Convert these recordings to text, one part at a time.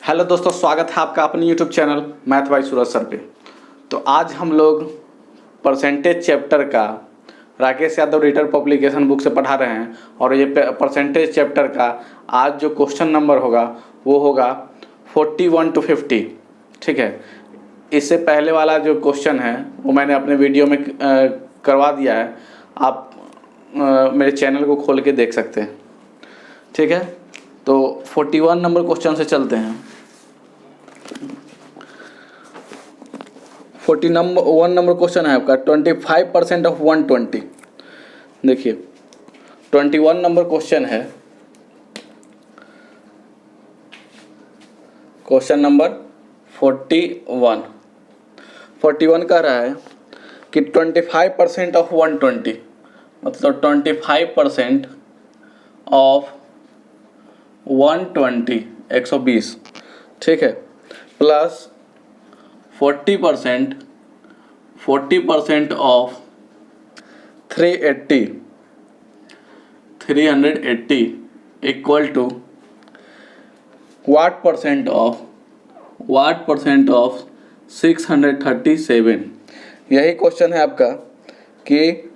Hello दोस्तों, स्वागत है आपका अपने यूट्यूब चैनल मैथ बाय सूरज सर पे। तो आज हम लोग परसेंटेज चैप्टर का Rakesh Yadav reader publication book से पढ़ा रहे हैं और ये परसेंटेज चैप्टर का आज जो क्वेश्चन नंबर होगा वो होगा 41 to 50। ठीक है, इससे पहले वाला जो क्वेश्चन है वो मैंने अपने वीडियो में करवा दिया है, आप मेरे चैनल को खोल के देख सकते हैं। ठीक है, तो 41 नंबर क्वेश्चन से चलते हैं। 41 नंबर क्वेश्चन है आपका 25% ऑफ 120। देखिए 21 नंबर क्वेश्चन है, क्वेश्चन नंबर 41 कह रहा है कि 25% ऑफ 120 मतलब 25% ऑफ 120 120। ठीक है, plus 40% of 380 equal to what percent of 637। यही क्वेश्चन है आपका कि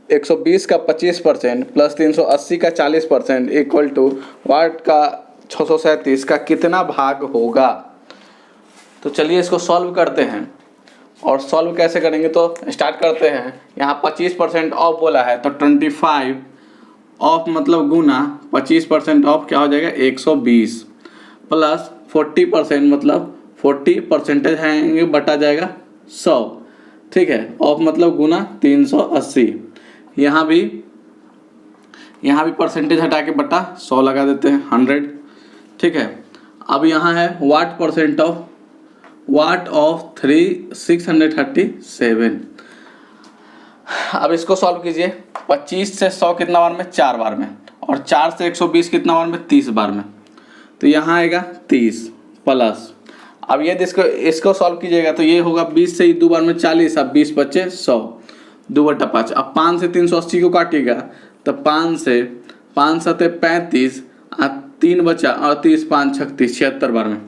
120 का 25% प्लस 380 का 40% इक्वल टू वाट का 637 का कितना भाग होगा। तो चलिए इसको सॉल्व करते हैं। और सॉल्व कैसे करेंगे तो स्टार्ट करते हैं। यहाँ 25% ऑफ बोला है तो 25 ऑफ मतलब गुना 25% ऑफ क्या हो जाएगा 120 प्लस 40% मतलब 40% आएंगे बटा जाएगा 100। ठीक है, ऑफ मतलब गुना 380। यहाँ भी परसेंटेज हटा के बटा 100 लगा देते हैं 100। ठीक है, अब यहाँ है वाट ऑफ 637। अब इसको सॉल्व कीजिए। 25 से 100 कितना बार में 4 बार में, और 4 से 120 कितना बार में 30 बार में। तो यहाँ आएगा 30 प्लस, अब ये इसको सॉल्व कीजिएगा तो ये होगा 20 से 2 बार में 40, अब 20 बचे 100 2 बटा 5। अब 5 से 380 को काटिएगा तो 5 से 35 और 3 बचा और 30 5 36 76 बार में।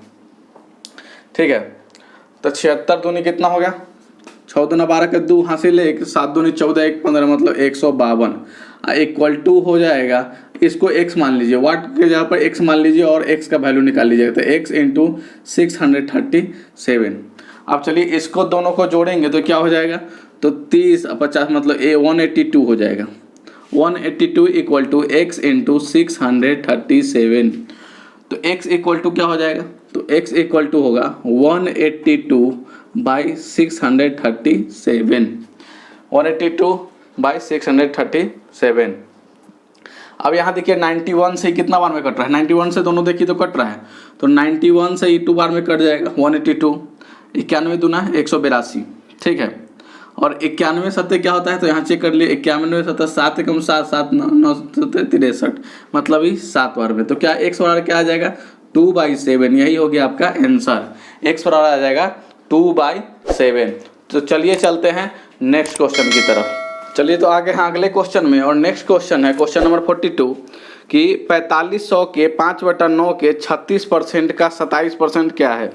ठीक है, तो 76 दूनी कितना हो गया 6 दूना 12 के 2 हासिल 1 7 दूनी 14 1 15 मतलब 152 इक्वल टू हो जाएगा। इसको x मान लीजिए, वाट के जगह पर x मान लीजिए और x का वैल्यू निकाल लीजिएगा तो x इंटू 637। अब चलिए इसको दोनों को जोड़ेंगे तो क्या हो जाएगा तो 30 और 50 मतलब 182 हो जाएगा। 182 इक्वल टू x इंटू 637। तो x इक्वल टू क्या हो जाएगा तो x इक्वल टू होगा 182 बाई 637। 182 बाई 637। अब यहाँ देखिए 91 से कितना बार में कट रहा है, 91 से दोनों देखिए तो कट रहा है तो 91 से 2 बार में कट जाएगा 182। 91 दूना 182। ठीक है, और 91 सत्ते क्या होता है तो यहाँ चेक कर लिए 91 सत्ते 7 कम 7 7 9 63 मतलब ही 7 बार में। तो क्या x बराबर क्या आ जाएगा 2/7। यही हो गया आपका आंसर, x बराबर आ जाएगा 2/7। तो चलिए चलते हैं नेक्स्ट क्वेश्चन की तरफ। चलिए तो आगे हैं अगले क्वेश्चन में, और नेक्स्ट क्वेश्चन है क्वेश्चन नंबर 42 कि 4500 के 5/9 के 36% का 27% क्या है।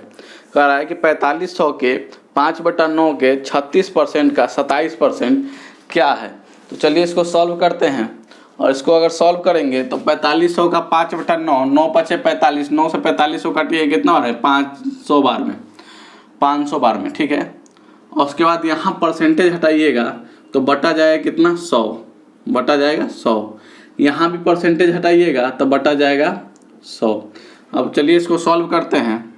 कह रहा है कि 4500 के 5/9 के 36% का 27% क्या है। तो चलिए इसको सॉल्व करते हैं। और इसको अगर सॉल्व करेंगे तो 4500 का 5/9 9 5 45 9 से 45 को काटिए कितना बार है 500 बार में 500 बार में। ठीक है, और उसके बाद यहाँ परसेंटेज हटाइएगा तो बटा जाएगा कितना 100 बटा जाएगा 100। यहाँ भी परसेंटेज हटाइएगा तो बटा जाएगा 100। अब चलिए इसको सॉल्व करते हैं।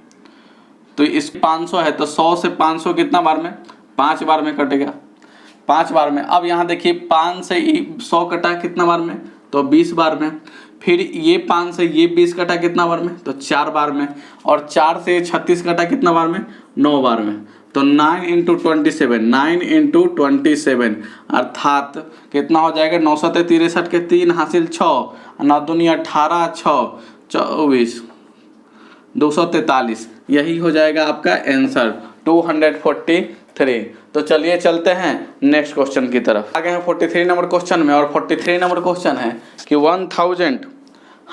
तो इस 500 है तो 100 से 500 कितना बार में 5 बार में कटेगा 5 बार में। अब यहाँ देखिए 5 से 100 कटा कितना बार में तो 20 बार में। फिर ये 5 से ये 20 कटा कितना बार में तो 4 बार में। और 4 से 36 कटा कितना बार में 9 बार में। तो 9 इंटू 27 अर्थात कितना हो जाएगा 9 सत्ते 63 के 3 हासिल 6 9 दूनी 18 6 24 243। यही हो जाएगा आपका आंसर 243। तो चलिए चलते हैं नेक्स्ट क्वेश्चन की तरफ। आगे हैं 43 नंबर क्वेश्चन में, और 43 नंबर क्वेश्चन है कि 1000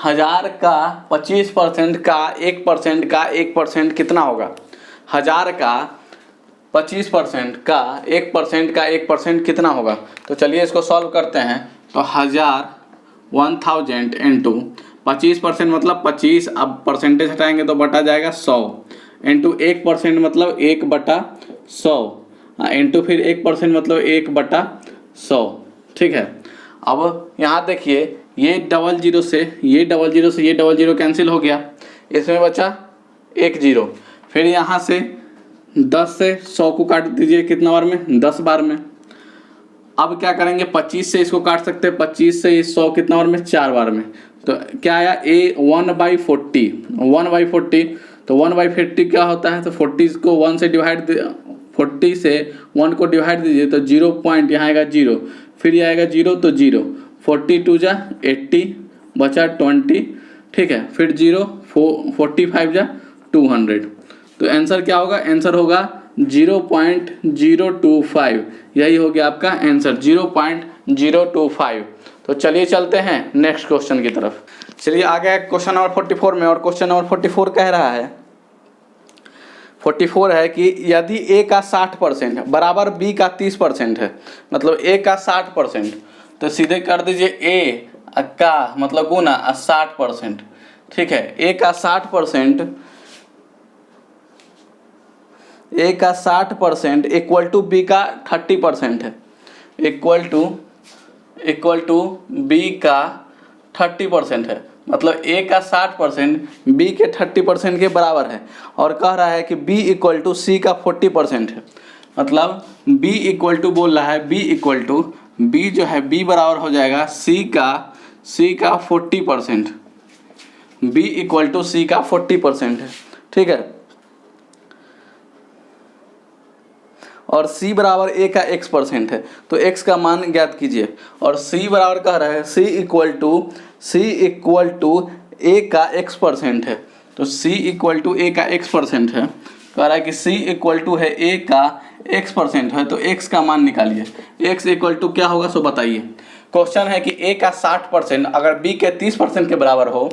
1000 का 25% का 1% का 1% कितना होगा? 1000 का 25% का 1% का 1% कितना होगा? तो चलिए इसको सॉल्व करते हैं। तो 1000 इंटू 25% मतलब 25, अब परसेंटेज हटाएंगे तो बटा जाएगा 100, इंटू 1% मतलब 1/100, इंटू फिर 1% मतलब 1/100। ठीक है। अब यहाँ देखिए ये डबल जीरो से ये डबल जीरो कैंसिल हो गया, इसमें बचा 1 0। फिर यहाँ से 10 से 100 को काट दीजिए कितना बार में? 10 बार में। अब क्या करेंगे? 25 से इसको काट सकते हैं, 25 से 100 कितना बार में? 4 बार में। तो क्या आया? ए 1/40, 1/40। तो 1/40 क्या होता है? तो 40 को 1 से डिवाइड, 40 से 1 को डिवाइड दीजिए तो 0 पॉइंट यहाँ आएगा 0, फिर ये आएगा 0 तो 0, 42 जा 80 बचा 20। ठीक है। फिर 0 45 जा 200। तो आंसर क्या होगा? आंसर होगा 0.025। यही हो गया आपका आंसर 0.025। तो चलिए चलते हैं नेक्स्ट क्वेश्चन की तरफ। चलिए आगे है क्वेश्चन नंबर 44 में, और क्वेश्चन नंबर 44 कह रहा है 44 है कि यदि a का 60% बराबर b का 30% है, मतलब a का 60%, तो सीधे कर दीजिए a का मतलब गुना 60%। ठीक है। a का 60% इक्वल टू b का 30% है, इक्वल टू b का 30% है, मतलब a का 60% b के 30% के बराबर है। और कह रहा है कि b इक्वल टू c का 40% है, मतलब b इक्वल टू बोल रहा है b इक्वल टू b जो है b बराबर हो जाएगा c का 40%। b इक्वल टू c का 40% है। ठीक है। और c बराबर a का x% है, तो x का मान ज्ञात कीजिए। और c बराबर कह रहा है c इक्वल टू a का x% है, तो c इक्वल टू a का x% है। कह रहा है कि c इक्वल टू है a का x% है, तो x का मान निकालिए। x इक्वल टू क्या होगा सो बताइए। क्वेश्चन है कि a का 60% अगर b के 30% के बराबर हो,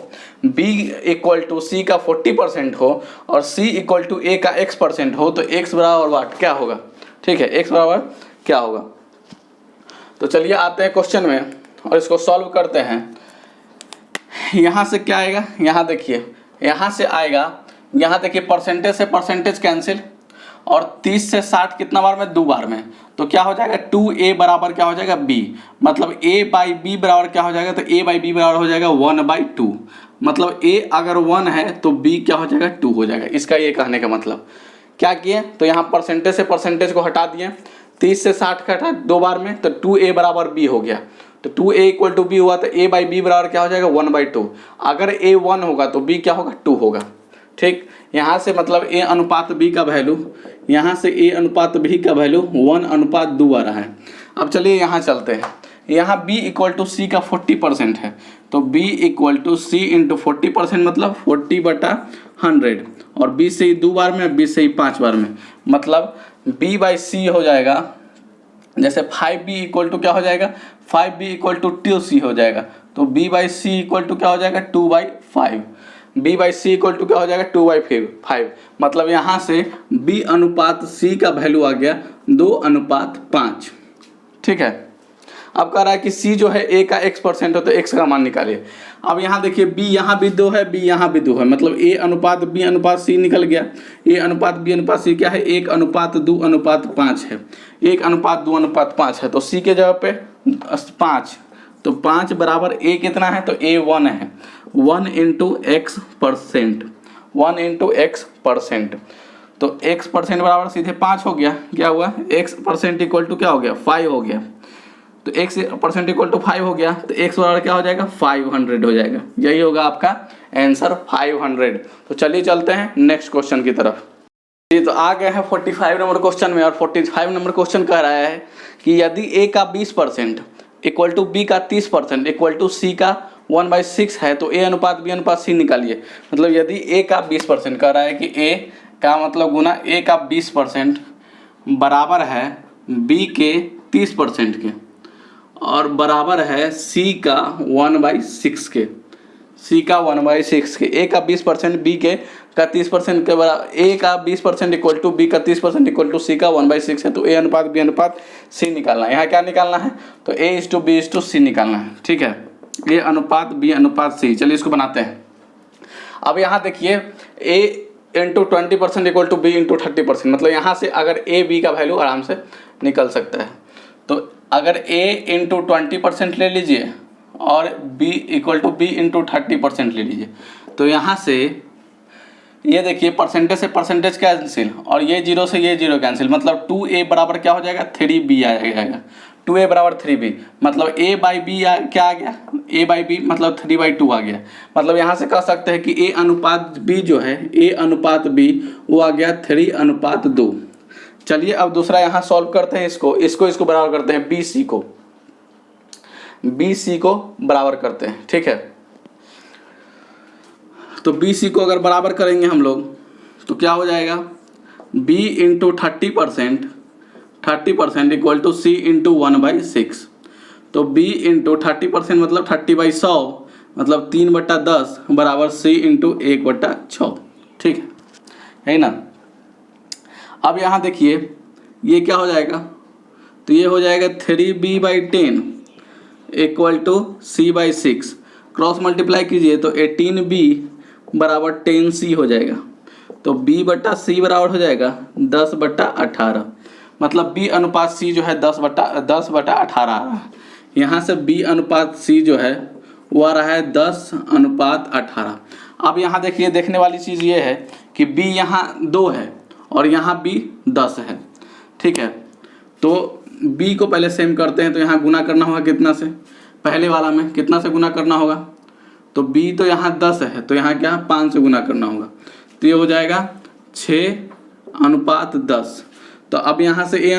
b इक्वल टू c का 40% हो, और c इक्वल टू a का x% हो, तो x बराबर वाट क्या होगा? ठीक है। x बराबर क्या होगा? तो चलिए आते हैं क्वेश्चन में और इसको सॉल्व करते हैं। यहाँ से क्या आएगा? यहाँ देखिए, यहाँ से आएगा, यहाँ देखिए परसेंटेज से परसेंटेज कैंसिल, और 30 से 60 कितना बार में? 2 बार में। तो क्या हो जाएगा? 2a बराबर क्या हो जाएगा? b, मतलब a/b बराबर क्या हो जाएगा? तो a/b बराबर हो जाएगा 1/2। मतलब a अगर 1 है तो b क्या हो जाएगा? 2 हो जाएगा। इसका ये कहने का मतलब क्या किए? तो यहाँ परसेंटेज से परसेंटेज को हटा दिए, 30 से 60 का हटा 2 बार में, तो 2a बराबर b हो गया। तो 2a इक्वल टू b हुआ, तो a/b बराबर क्या हो जाएगा? 1/2। अगर a 1 होगा तो b क्या होगा? 2 होगा। ठीक। यहाँ से मतलब a अनुपात b का वैल्यू, यहाँ से a अनुपात b का वैल्यू 1/2 आ रहा है। अब चलिए यहाँ चलते हैं। यहाँ b इक्वल टू c का 40% है, तो b equal to c into 40% मतलब 40/100, और b से ही 2 बार में, b से ही 5 बार में, मतलब b/c हो जाएगा। जैसे 5b इक्वल टू क्या हो जाएगा? 5b इक्वल टू 2c हो जाएगा, तो b/c इक्वल टू क्या हो जाएगा? 2/5। b/c इक्वल टू क्या हो जाएगा? 2/5। मतलब यहाँ से b अनुपात c का वैल्यू आ गया 2:5। ठीक है। अब कह रहा है कि c जो है a का x% है, तो x का मान निकालिए। अब यहाँ देखिए b यहाँ भी 2 है, b यहाँ भी 2 है, मतलब a अनुपात b अनुपात c निकल गया। a अनुपात b अनुपात c क्या है? 1:2:5 है, 1:2:5 है। तो c के जगह पे 5, तो 5 बराबर a कितना है? तो a 1 है, 1 इंटू x%, 1 इंटू x%। तो x% बराबर सीधे 5 हो गया। क्या हुआ? x% इक्वल टू क्या हो गया? 5 हो गया। तो x% इक्वल टू 5 हो गया, तो x बराबर क्या हो जाएगा? 500 हो जाएगा। यही होगा आपका आंसर 500। तो चलिए चलते हैं नेक्स्ट क्वेश्चन की तरफ। जी, तो आ गए हैं 45 नंबर क्वेश्चन में, और 45 नंबर क्वेश्चन कह रहा है कि यदि a का 20% इक्वल टू b का 30% इक्वल टू c का 1/6 है, तो a अनुपात b अनुपात c निकालिए। मतलब यदि a का 20% कह रहा है कि a का मतलब गुना a का 20% बराबर है b के 30% के, और बराबर है c का 1/6 के। सी का 1/6 के, ए का 20% बी के का 30% के बराबर, ए का 20% इक्वल टू बी का 30% इक्वल टू सी का 1/6 है। तो ए अनुपात बी अनुपात सी निकालना है। यहाँ क्या निकालना है? तो A/B/C निकालना है। ठीक है, ए अनुपात बी अनुपात सी। चलिए इसको बनाते हैं। अब यहाँ देखिए A into 20% equal to b into 30%, मतलब यहाँ से अगर ए बी का वैल्यू आराम से निकल सकता है। तो अगर A इंटू 20% ले लीजिए और B equal to b into 30% ले लीजिए, तो यहाँ से ये देखिए परसेंटेज से परसेंटेज कैंसिल और ये 0 से ये 0 कैंसिल, मतलब 2A बराबर क्या हो जाएगा? 3B आ जाएगा। 2A बराबर 3B, मतलब A/B क्या आ गया? A/B मतलब 3/2 आ गया। मतलब यहाँ से कह सकते हैं कि A अनुपात B जो है, A अनुपात B वो आ गया 3:2। चलिए अब दूसरा यहाँ सॉल्व करते हैं। इसको बराबर करते हैं BC को बराबर करते हैं। ठीक है, तो BC को अगर बराबर करेंगे हम लोग तो क्या हो जाएगा? B into 30% equal to C into 1/6। तो B इंटू 30% मतलब 30/100 मतलब 3/10 बराबर C इंटू 1/6। ठीक है, है ना। अब यहाँ देखिए ये क्या हो जाएगा? तो ये हो जाएगा 3B/10 equal to C/6। Cross multiply कीजिए तो 18B बराबर 10C हो जाएगा। तो B/C बराबर हो जाएगा 10/18, मतलब B अनुपात C जो है 10/18 आ रहा है। यहाँ से B अनुपात C जो है वो आ रहा है 10:18। अब यहाँ देखिए देखने वाली चीज़ ये है कि B यहाँ 2 है और यहाँ B 10 है। ठीक है, तो B को पहले सेम करते हैं। तो यहाँ गुना करना होगा कितना से? पहले वाला में कितना से गुना करना होगा? तो B तो यहाँ 10 है, तो यहाँ क्या 5 से गुना करना होगा। तो ये हो जाएगा 6:10। तो अब यहाँ से A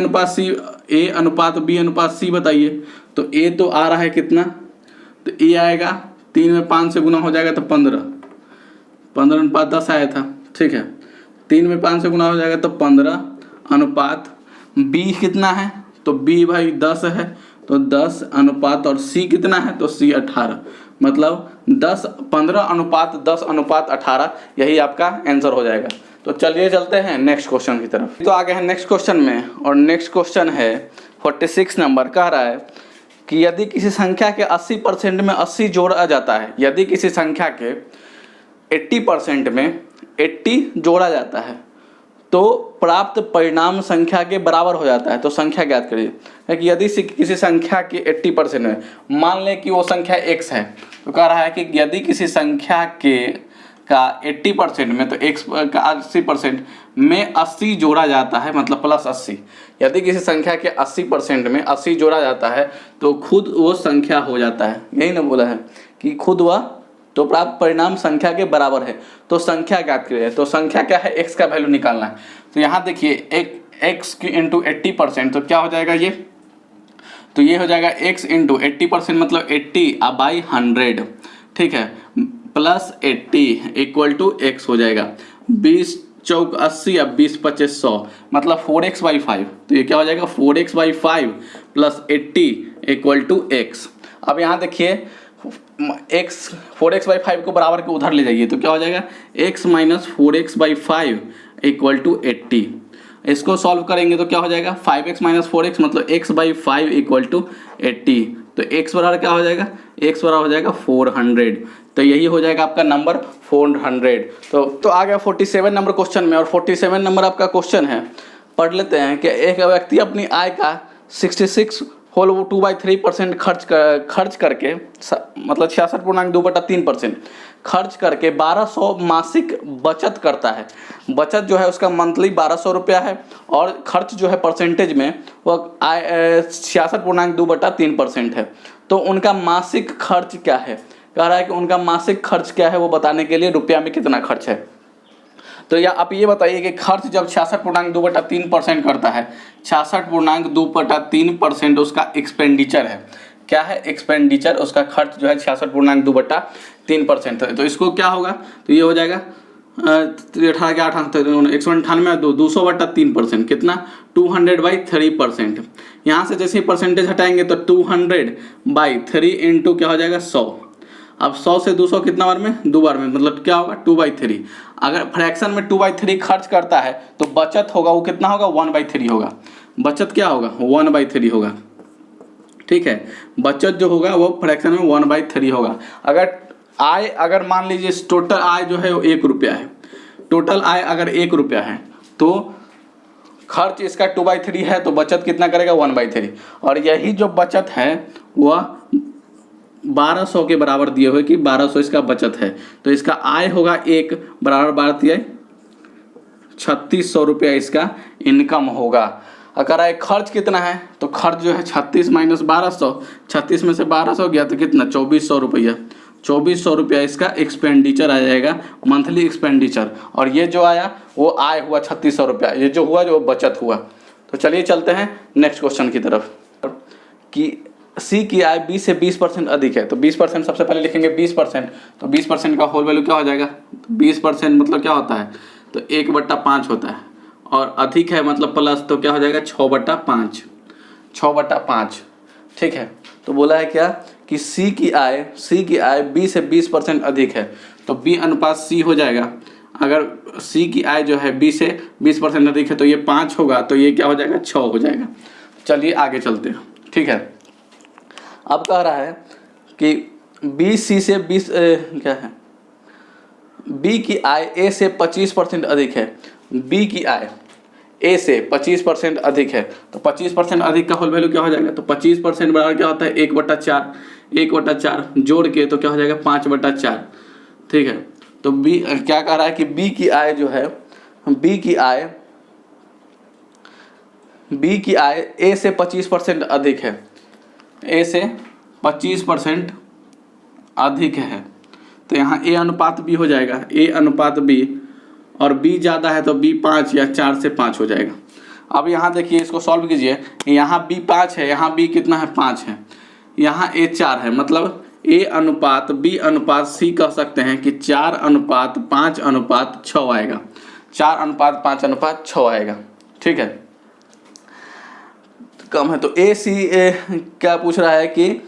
अनुपात B अनुपात C बताइए। तो A तो आ रहा है कितना? तो A आएगा 3 में 5 से गुना हो जाएगा तो 15:10 आया था। ठीक है, 3 में 5 से गुना हो जाएगा तो 15 अनुपात B कितना है? तो B भाई 10 है, तो 10 अनुपात और C कितना है? तो C 18, मतलब 15:10:18 यही आपका आंसर हो जाएगा। तो चलिए चलते हैं नेक्स्ट क्वेश्चन की तरफ। तो आगे है नेक्स्ट क्वेश्चन में, और नेक्स्ट क्वेश्चन है 46 नंबर। कह रहा है कि यदि किसी संख्या के 80% में 80 जोड़ा जाता है, यदि किसी संख्या के 80% में 80 जोड़ा जाता है तो प्राप्त परिणाम संख्या के बराबर हो जाता है। तो संख्या ज्ञात करिए। कि यदि किसी संख्या के 80% में, मान लें कि वो संख्या x है, तो कह रहा है कि यदि किसी संख्या का 80% में, तो x का 80% में 80 जोड़ा जाता है, मतलब प्लस 80। यदि किसी संख्या के 80% में 80 जोड़ा जाता है तो खुद वो संख्या हो जाता है। यही ना बोला है कि खुद वह, तो प्राप्त परिणाम संख्या के बराबर है। तो संख्या ज्ञात करिए। तो संख्या क्या है? x का वैल्यू निकालना है। तो यहाँ देखिए x की इंटू 80%, तो क्या हो जाएगा ये? तो ये हो जाएगा x इंटू 80% मतलब 80/100। ठीक है, प्लस 80 इक्वल टू x हो जाएगा 20 चौक 80 या 20×5 100, मतलब 4x/5। तो ये क्या हो जाएगा? 4x/5 plus 80 equal to x। अब यहाँ देखिए x 4x/5 को बराबर के उधर ले जाइए, तो क्या हो जाएगा? x minus 4x/5 equal to 80। इसको सॉल्व करेंगे तो क्या हो जाएगा? 5x माइनस 4x मतलब x/5 इक्वल टू 80। तो x बराबर क्या हो जाएगा? x बराबर हो जाएगा 400। तो यही हो जाएगा आपका नंबर 400। तो आ गया 47 नंबर क्वेश्चन में। और 47 नंबर आपका क्वेश्चन है, पढ़ लेते हैं कि एक व्यक्ति अपनी आय का 66 होल 2/3% खर्च करके, मतलब 66.2/3% खर्च करके 1200 मासिक बचत करता है। बचत जो है उसका मंथली 1200 रुपया है और खर्च जो है परसेंटेज में वो 66.2/3% है। तो उनका मासिक खर्च क्या है? कह रहा है कि उनका मासिक खर्च क्या है वो बताने के लिए रुपया में कितना खर्च है। तो या आप ये बताइए कि खर्च जब 66.2/3% करता है, 66.2/3% उसका एक्सपेंडिचर है। क्या है? एक्सपेंडिचर। उसका खर्च जो है 66.2/3% है। तो इसको क्या होगा? तो ये हो जाएगा 18 के 8 198 200/3%, कितना? 200/3%। यहाँ से जैसे ही परसेंटेज हटाएंगे तो 200/3 इंटू क्या हो जाएगा? 100। अब 100 से 200 कितना बार में, 2 बार में, मतलब क्या होगा 2/3। अगर फ्रैक्शन में 2/3 खर्च करता है तो बचत होगा वो कितना होगा, 1/3 होगा। बचत क्या होगा, 1/3 होगा। ठीक है, बचत जो होगा वो फ्रैक्शन में 1/3 होगा। अगर आय, अगर मान लीजिए टोटल आय जो है वो 1 रुपया है, टोटल आय अगर 1 रुपया है तो खर्च इसका 2/3 है, तो बचत कितना करेगा, 1/3। और यही जो बचत है वह 1200 के बराबर दिए हुए कि 1200 इसका बचत है, तो इसका आय होगा 1 बराबर 12 3600 रुपया इसका इनकम होगा। अगर आय खर्च कितना है तो खर्च जो है 36 माइनस 1200, 36 में से 1200 गया तो कितना 2400 रुपया, 2400 रुपया इसका एक्सपेंडिचर आ जाएगा, मंथली एक्सपेंडिचर। और ये जो आया वो आय हुआ 3600 रुपया, ये जो हुआ जो बचत हुआ। तो चलिए चलते हैं नेक्स्ट क्वेश्चन की तरफ कि सी की आय 20 से 20% अधिक है। तो 20% सबसे पहले लिखेंगे 20%, तो 20% का होल वैल्यू क्या हो जाएगा, 20% मतलब क्या होता है, तो 1/5 होता है, और अधिक है मतलब प्लस, तो क्या हो जाएगा 6/5, 6/5। ठीक है, तो बोला है क्या कि सी की आय 20 से 20% अधिक है, तो B अनुपात C हो जाएगा। अगर C की आय जो है 20 से 20% अधिक है तो ये 5 होगा, तो ये क्या हो जाएगा 6 हो जाएगा। चलिए आगे चलते हैं। ठीक है, अब कह रहा है कि B C से 20 क्या है, B की आय A से 25% अधिक है। B की आय A से 25% अधिक है, तो 25% अधिक का होल वैल्यू क्या हो जाएगा, तो 25% बराबर क्या होता है 1/4, 1/4 जोड़ के तो क्या हो जाएगा 5/4। ठीक है, तो B क्या कह रहा है कि B की आय जो है, B की आय A से 25% अधिक है, A से 25% अधिक है, तो यहाँ A अनुपात B हो जाएगा, A अनुपात B, और B ज़्यादा है तो B 5 या 4 से 5 हो जाएगा। अब यहाँ देखिए इसको सॉल्व कीजिए, यहाँ B 5 है, यहाँ B कितना है 5 है, यहाँ A 4 है, मतलब A अनुपात B अनुपात C कह सकते हैं कि 4:5:6 आएगा, 4:5:6 आएगा। ठीक है, कम है तो A C क्या पूछ रहा है कि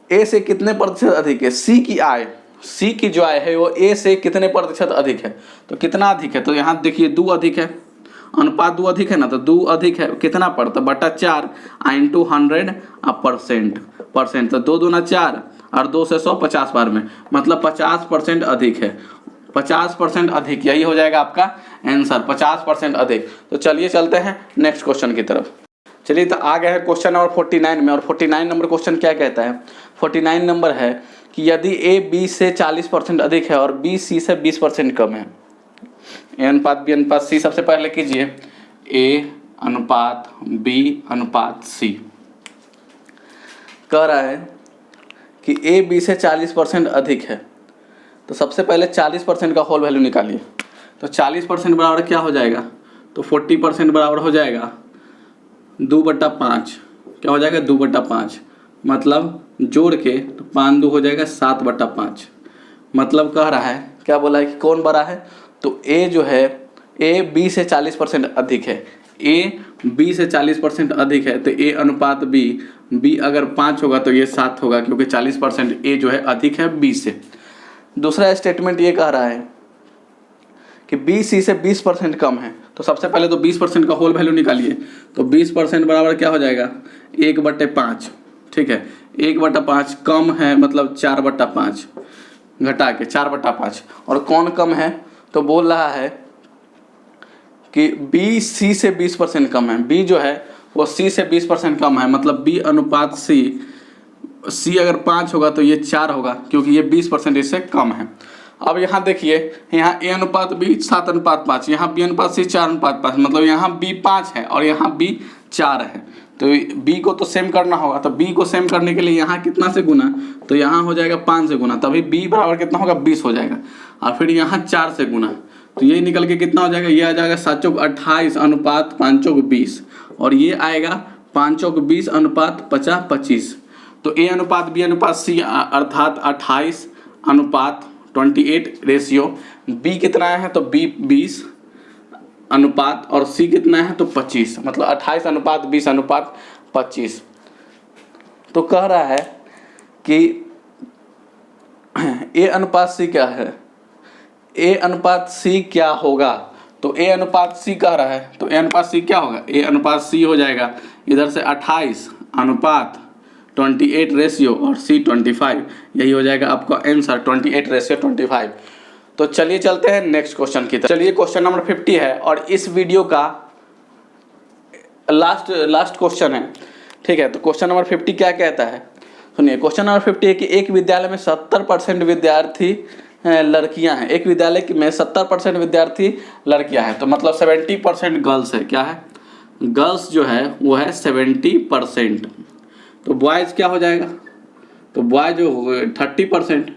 A से कितने प्रतिशत अधिक है, C की आय, C की जो आय है वो A से कितने प्रतिशत अधिक है, तो कितना अधिक है, तो यहाँ देखिए 2 अधिक है, अनुपात 2 अधिक है ना, तो 2 अधिक है कितना पड़ता है, /4 × 100% तो 2 दूना 4 और 2 से 100 50 बार में, मतलब 50% अधिक है, 50% अधिक, यही हो जाएगा आपका आंसर 50% अधिक। तो चलिए चलते हैं नेक्स्ट क्वेश्चन की तरफ। चलिए तो आ गए हैं क्वेश्चन नंबर 49 में, और 49 नंबर क्वेश्चन क्या कहता है, 49 नंबर है कि यदि A B से 40% अधिक है और B C से 20% कम है, A अनुपात B अनुपात C, सबसे पहले कीजिए A अनुपात B अनुपात C। कह रहा है कि A B से 40% अधिक है, तो सबसे पहले 40% का होल वैल्यू निकालिए, तो 40% बराबर क्या हो जाएगा, तो 40% बराबर हो जाएगा 2/5, क्या हो जाएगा 2/5, मतलब जोड़ के तो 5 2 हो जाएगा 7/5। मतलब कह रहा है, क्या बोला है कि कौन बड़ा है, तो A जो है A B से 40% अधिक है, A B से 40% अधिक है, तो A अनुपात B अगर 5 होगा तो ये 7 होगा, क्योंकि 40% A जो है अधिक है B से। दूसरा स्टेटमेंट ये कह रहा है कि B C से 20% कम है, तो सबसे पहले तो 20% का होल वैल्यू निकालिए, तो 20% बराबर क्या हो जाएगा 1/5। ठीक है, 1/5 कम है मतलब 4/5, घटा के 4/5, और कौन कम है, तो बोल रहा है कि B C से 20% कम है, B जो है वो C से 20% कम है, मतलब B अनुपात C अगर 5 होगा तो ये 4 होगा, क्योंकि ये 20% इससे कम है। अब यहाँ देखिए, यहाँ A अनुपात B 7:5, यहाँ B अनुपात C 4:5, मतलब यहाँ B 5 है और यहाँ B 4 है, तो B को तो सेम करना होगा, तो B को सेम करने के लिए यहाँ कितना से गुना, तो यहाँ हो जाएगा 5 से गुना, तभी B बराबर कितना होगा 20 हो जाएगा, और फिर यहाँ 4 से गुना, तो ये निकल के कितना हो जाएगा, ये आ जाएगा 7×28 अनुपात 5×20, और ये आएगा 5×20 अनुपात 50:25। तो A अनुपात B अनुपात C अर्थात 28:28 रेशियो, B कितना है तो B 20 अनुपात, और C कितना है तो 25, मतलब 28:20:25। तो कह रहा है कि ए अनुपात सी क्या है, ए अनुपात सी क्या होगा, तो ए अनुपात सी कह रहा है, तो ए अनुपात सी क्या होगा, ए अनुपात सी हो जाएगा इधर से 28 अनुपात 28 रेशियो और सी 25, यही हो जाएगा आपका आंसर 28 रेशियो 25। तो चलिए चलते हैं नेक्स्ट क्वेश्चन की तरफ। चलिए क्वेश्चन नंबर 50 है और इस वीडियो का लास्ट क्वेश्चन है, ठीक है। तो क्वेश्चन नंबर 50 क्या कहता है, सुनिए। क्वेश्चन नंबर 50 है कि एक विद्यालय में 70% विद्यार्थी लड़कियां हैं, एक विद्यालय में 70% विद्यार्थी लड़कियां हैं, तो मतलब 70% गर्ल्स है, क्या है, गर्ल्स जो है वो है 70%, तो बॉयज़ क्या हो जाएगा, तो बॉयज़ जो 30%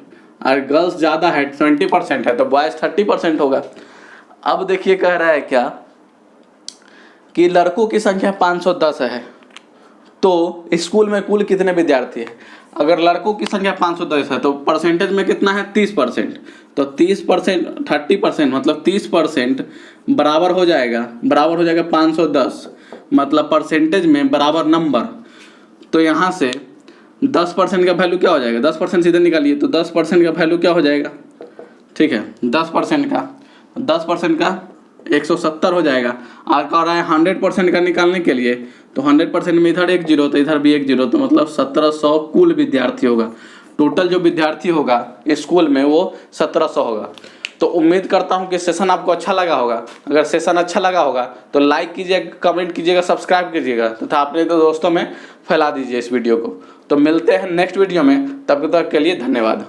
और गर्ल्स ज़्यादा है 20% है, तो बॉयज़ 30% होगा। अब देखिए कह रहा है क्या कि लड़कों की संख्या 510 है, तो स्कूल में कुल कितने विद्यार्थी है। अगर लड़कों की संख्या 510 है तो परसेंटेज में कितना है 30%, तो 30% 30% मतलब 30% बराबर हो जाएगा 510, मतलब परसेंटेज में बराबर नंबर। तो यहाँ से 10% का वैल्यू क्या हो जाएगा, 10% सीधे निकालिए, तो 10% का वैल्यू क्या हो जाएगा, ठीक है, 10% का 170 हो जाएगा। और कह रहा है 100% का निकालने के लिए, तो 100% में इधर 1 0 तो इधर भी 1 0, तो मतलब 1700 कुल विद्यार्थी होगा। टोटल जो विद्यार्थी होगा स्कूल में वो 1700 होगा। तो उम्मीद करता हूँ कि सेशन आपको अच्छा लगा होगा। अगर सेशन अच्छा लगा होगा तो लाइक कीजिएगा, कमेंट कीजिएगा, सब्सक्राइब कीजिएगा तथा अपने दोस्तों में फैला दीजिए इस वीडियो को। तो मिलते हैं नेक्स्ट वीडियो में, तब तक के लिए धन्यवाद।